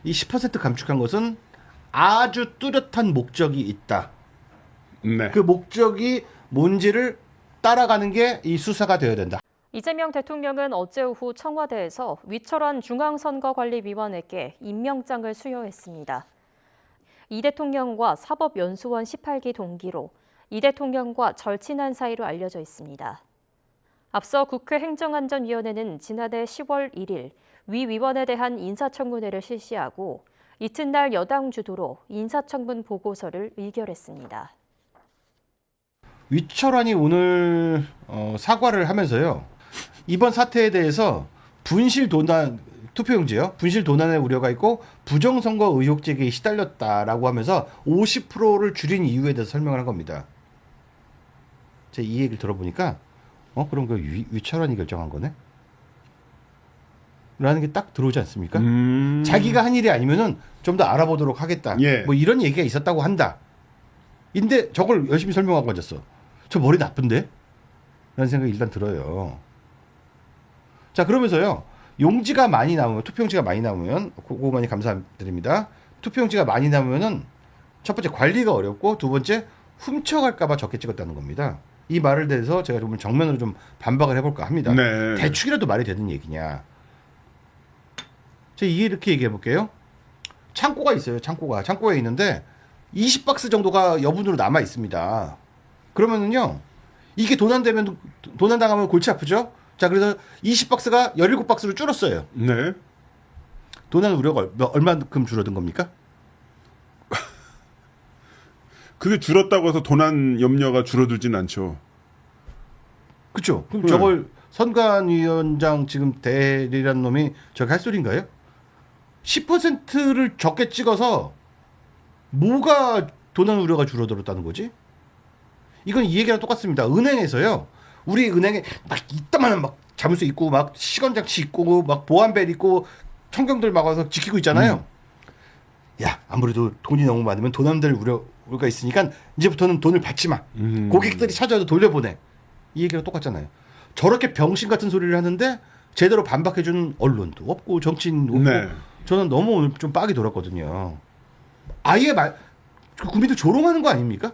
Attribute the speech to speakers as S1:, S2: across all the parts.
S1: 이 10% 감축한 것은 아주 뚜렷한 목적이 있다.
S2: 네.
S1: 그 목적이 뭔지를 따라가는 게 이 수사가 되어야 된다.
S3: 이재명 대통령은 어제 오후 청와대에서 위철환 중앙선거관리위원에게 임명장을 수여했습니다. 이 대통령과 사법연수원 18기 동기로 이 대통령과 절친한 사이로 알려져 있습니다. 앞서 국회 행정안전위원회는 지난해 10월 1일 위 위원에 대한 인사청문회를 실시하고 이튿날 여당 주도로 인사청문 보고서를 의결했습니다.
S1: 위철환이 오늘 사과를 하면서요. 이번 사태에 대해서 분실 도난 투표용지요. 분실 도난의 우려가 있고 부정선거 의혹 제기에 시달렸다라고 하면서 50%를 줄인 이유에 대해서 설명을 한 겁니다. 제가 이 얘기를 들어보니까 그럼 그 위철환이 결정한 거네? 라는 게 딱 들어오지 않습니까? 자기가 한 일이 아니면은 좀 더 알아보도록 하겠다.
S2: 예.
S1: 뭐 이런 얘기가 있었다고 한다. 근데 저걸 열심히 설명하고 앉았어. 저 머리 나쁜데? 라는 생각이 일단 들어요. 자, 그러면서요. 용지가 많이 남으면, 투표용지가 많이 남으면, 그거 많이 감사드립니다. 투표용지가 많이 남으면은 첫 번째 관리가 어렵고 두 번째 훔쳐갈까봐 적게 찍었다는 겁니다. 이 말을 대해서 제가 좀 정면으로 좀 반박을 해볼까 합니다.
S2: 네.
S1: 대충이라도 말이 되는 얘기냐. 제가 이렇게 얘기해 볼게요. 창고가 있어요. 창고에 있는데 20박스 정도가 여분으로 남아 있습니다. 그러면은요. 이게 도난당하면 골치 아프죠? 자, 그래서 20박스가 17박스로 줄었어요.
S2: 네.
S1: 도난 우려가 얼마만큼 줄어든 겁니까?
S2: 그게 줄었다고 해서 도난 염려가 줄어들진 않죠.
S1: 그렇죠. 그럼 저걸 선관위원장 지금 대리라는 놈이 저게 할 소린가요? 10%를 적게 찍어서 뭐가 도난 우려가 줄어들었다는 거지? 이건 이 얘기랑 똑같습니다. 은행에서요. 우리 은행에 막 이따만한 막 자물쇠 있고 막 시건장치 있고 막 보안벨 있고 청경들 막 와서 지키고 있잖아요. 야, 아무래도 돈이 너무 많으면 도난될 우려가 있으니까 이제부터는 돈을 받지 마. 고객들이 찾아와도 돌려보내. 이 얘기랑 똑같잖아요. 저렇게 병신 같은 소리를 하는데 제대로 반박해주는 언론도 없고 정치인도 없고
S2: 네.
S1: 저는 너무 오늘 좀 빡이 돌았거든요. 아예 국민들 조롱하는 거 아닙니까?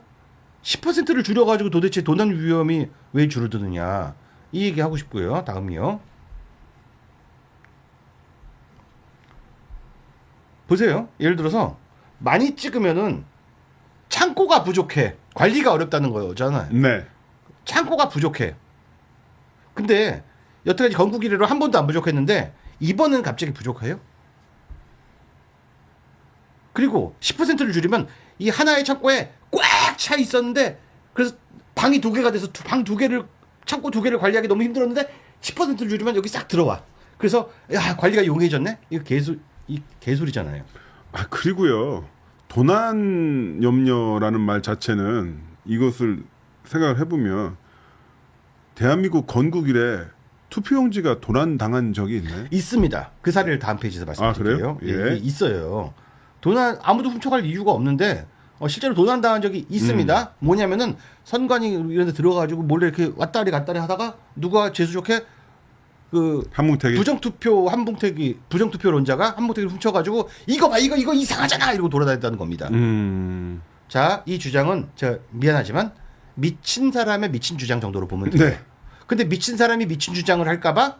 S1: 10%를 줄여가지고 도대체 도난 위험이 왜 줄어드느냐. 이 얘기 하고 싶고요. 다음이요. 보세요. 예를 들어서 많이 찍으면은 창고가 부족해. 관리가 어렵다는 거잖아요.
S2: 네.
S1: 창고가 부족해. 근데 여태까지 건국 이래로 한 번도 안 부족했는데 이번은 갑자기 부족해요? 그리고 10%를 줄이면 이 하나의 창고에 꽉 차 있었는데 그래서 방이 두 개가 돼서 방 두 개를 창고 두 개를 관리하기 너무 힘들었는데 10%를 줄이면 여기 싹 들어와. 그래서 야 관리가 용이해졌네? 이거 개소리잖아요.
S2: 아, 그리고요. 도난 염려라는 말 자체는 이것을 생각을 해보면 대한민국 건국 이래 투표용지가 도난당한 적이 있나요?
S1: 있습니다. 그 사례를 다음 페이지에서 말씀드릴게요.
S2: 아, 그래요? 예.
S1: 있어요. 도난 아무도 훔쳐갈 이유가 없는데 실제로 도난당한 적이 있습니다. 뭐냐면은 선관위 이런 데 들어가지고 몰래 이렇게 왔다리 갔다리 하다가 누가 재수 좋게 그
S2: 한뭉태기.
S1: 부정투표론자가 한뭉태기를 훔쳐가지고 이거 봐 이거 이상하잖아 이러고 돌아다녔다는 겁니다. 자, 이 주장은 제가 미안하지만 미친 사람의 미친 주장 정도로 보면 돼요.
S2: 네.
S1: 근데 미친 사람이 미친 주장을 할까봐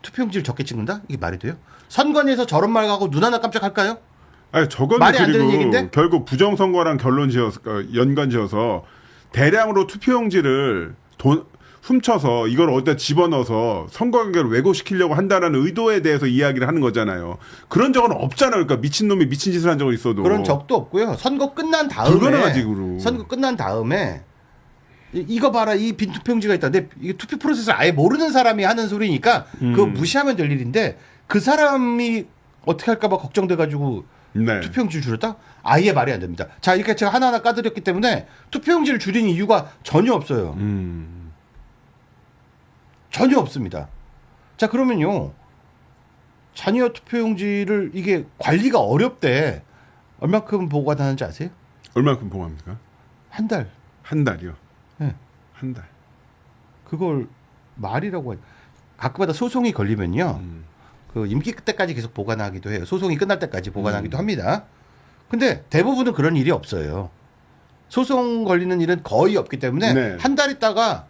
S1: 투표용지를 적게 찍는다? 이게 말이 돼요? 선관위에서 저런 말 하고 눈 하나 깜짝할까요?
S2: 아니 저건
S1: 말이 안 되는
S2: 그리고
S1: 얘기인데?
S2: 결국 부정선거랑 연관지어서 대량으로 투표용지를 훔쳐서 이걸 어디다 집어넣어서 선거 관계를 왜곡시키려고 한다는 의도에 대해서 이야기를 하는 거잖아요. 그런 적은 없잖아요. 그러니까 미친놈이 미친 짓을 한 적은 있어도.
S1: 그런 적도 없고요. 선거 끝난 다음에
S2: 불가능하지.
S1: 선거 끝난 다음에 이거 봐라 이 빈 투표용지가 있다. 근데 이게 투표 프로세스를 아예 모르는 사람이 하는 소리니까 그거 무시하면 될 일인데 그 사람이 어떻게 할까봐 걱정돼가지고
S2: 네.
S1: 투표용지를 줄였다? 아예 말이 안 됩니다. 자, 이렇게 제가 하나하나 까드렸기 때문에 투표용지를 줄인 이유가 전혀 없어요. 전혀 없습니다. 자, 그러면요. 자녀 투표용지를 이게 관리가 어렵대. 얼마큼 보관하는지 아세요?
S2: 얼마큼 보고합니까?
S1: 한 달.
S2: 한 달이요.
S1: 네.
S2: 한 달.
S1: 그걸 말이라고 가끔가다 소송이 걸리면요. 그 임기 때까지 계속 보관하기도 해요. 소송이 끝날 때까지 보관하기도 합니다. 근데 대부분은 그런 일이 없어요. 소송 걸리는 일은 거의 없기 때문에
S2: 네.
S1: 한 달 있다가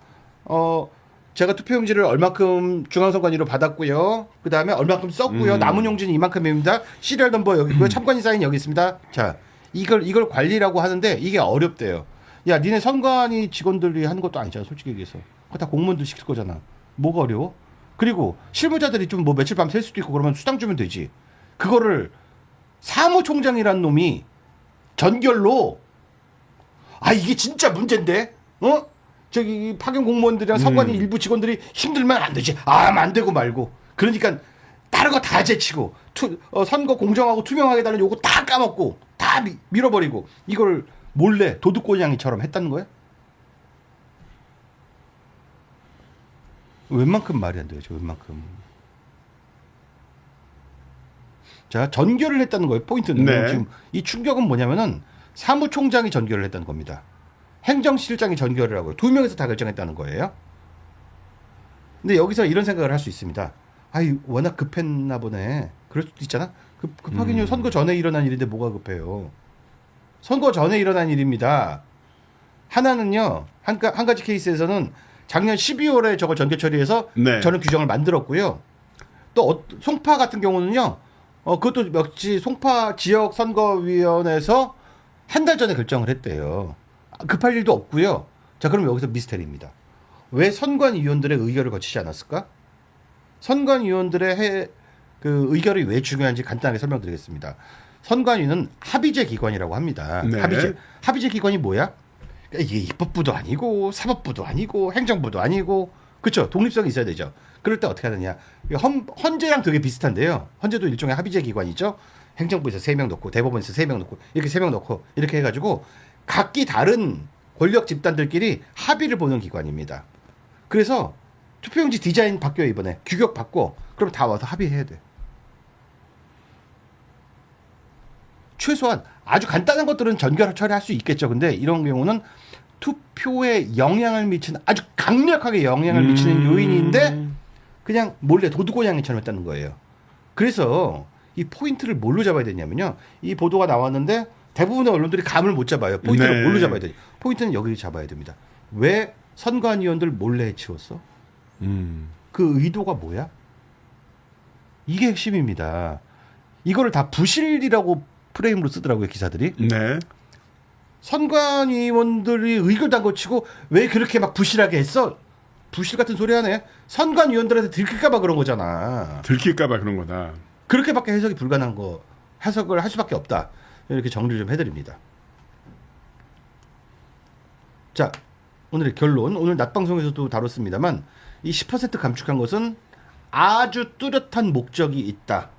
S1: 제가 투표용지를 얼마큼 중앙선관위로 받았고요. 그 다음에 얼마큼 썼고요. 남은 용지는 이만큼입니다. 시리얼 넘버 여기 있고요. 참관인 사인 여기 있습니다. 자, 이걸 관리라고 하는데 이게 어렵대요. 야, 니네 선관위 직원들이 하는 것도 아니잖아. 솔직히 얘기해서. 그거 다 공무원들 시킬 거잖아. 뭐가 어려워? 그리고 실무자들이 좀 뭐 며칠 밤 셀 수도 있고 그러면 수당 주면 되지. 그거를 사무총장이란 놈이 전결로 이게 진짜 문제인데? 저기 파견 공무원들이랑 선관위 일부 직원들이 힘들면 안 되지. 안 되고 말고. 그러니까 다른 거 다 제치고 선거 공정하고 투명하게 달라는 요거 다 까먹고 다 밀어버리고 이걸 몰래 도둑고양이처럼 했다는 거야? 웬만큼 말이 안 되죠. 웬만큼. 자, 전결을 했다는 거예요. 포인트는.
S2: 네.
S1: 지금 이 충격은 뭐냐면은 사무총장이 전결을 했다는 겁니다. 행정실장이 전결을 하고요. 두 명에서 다 결정했다는 거예요. 근데 여기서 이런 생각을 할 수 있습니다. 워낙 급했나 보네. 그럴 수도 있잖아. 급하긴요. 선거 전에 일어난 일인데 뭐가 급해요. 선거 전에 일어난 일입니다. 하나는요. 한 가지 케이스에서는 작년 12월에 저걸 전결 처리해서
S2: 네.
S1: 저는 규정을 만들었고요. 또 송파 같은 경우는요. 그것도 역시 송파 지역 선거위원회에서 한 달 전에 결정을 했대요. 급할 일도 없고요. 자, 그럼 여기서 미스테리입니다. 왜 선관위원들의 의결을 거치지 않았을까? 선관위원들의 그 의결이 왜 중요한지 간단하게 설명드리겠습니다. 선관위는 합의제 기관이라고 합니다.
S2: 네.
S1: 합의제 기관이 뭐야? 이게 입법부도 아니고 사법부도 아니고 행정부도 아니고 그렇죠. 독립성이 있어야 되죠. 그럴 때 어떻게 하느냐? 헌재랑 되게 비슷한데요. 헌재도 일종의 합의제 기관이죠. 행정부에서 3명 넣고 대법원에서 3명 넣고 이렇게 3명 넣고 이렇게 해가지고 각기 다른 권력 집단들끼리 합의를 보는 기관입니다. 그래서 투표용지 디자인 바뀌어요. 이번에 규격 바꿔. 그럼 다 와서 합의해야 돼. 최소한 아주 간단한 것들은 전결 처리할 수 있겠죠. 근데 이런 경우는 투표에 영향을 미치는 아주 강력하게 영향을 미치는 요인인데 그냥 몰래 도둑고양이처럼 했다는 거예요. 그래서 이 포인트를 뭘로 잡아야 되냐면요. 이 보도가 나왔는데 대부분의 언론들이 감을 못 잡아요. 포인트를
S2: 네.
S1: 뭘로 잡아야 되냐. 포인트는 여기 잡아야 됩니다. 왜 선관위원들 몰래 해치웠어? 그 의도가 뭐야? 이게 핵심입니다. 이거를 다 부실이라고 프레임으로 쓰더라고요. 기사들이.
S2: 네.
S1: 선관위원들이 의결도 안 거치고 왜 그렇게 막 부실하게 했어? 부실 같은 소리 하네. 선관위원들한테 들킬까봐 그런 거잖아.
S2: 들킬까봐 그런 거다.
S1: 그렇게밖에 해석이 불가능한 거 해석을 할 수밖에 없다. 이렇게 정리를 좀 해드립니다. 자, 오늘의 결론. 오늘 낮 방송에서도 다뤘습니다만 이 10% 감축한 것은 아주 뚜렷한 목적이 있다.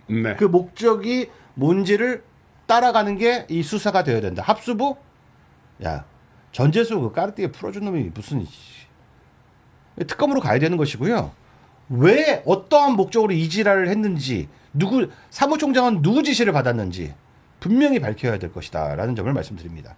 S2: 네.
S1: 그 목적이 뭔지를 따라가는 게 이 수사가 되어야 된다. 합수부? 야, 전재수 그 까르띠에 풀어준 놈이 무슨 특검으로 가야 되는 것이고요. 왜 어떠한 목적으로 이 지랄을 했는지 사무총장은 누구 지시를 받았는지 분명히 밝혀야 될 것이다 라는 점을 말씀드립니다.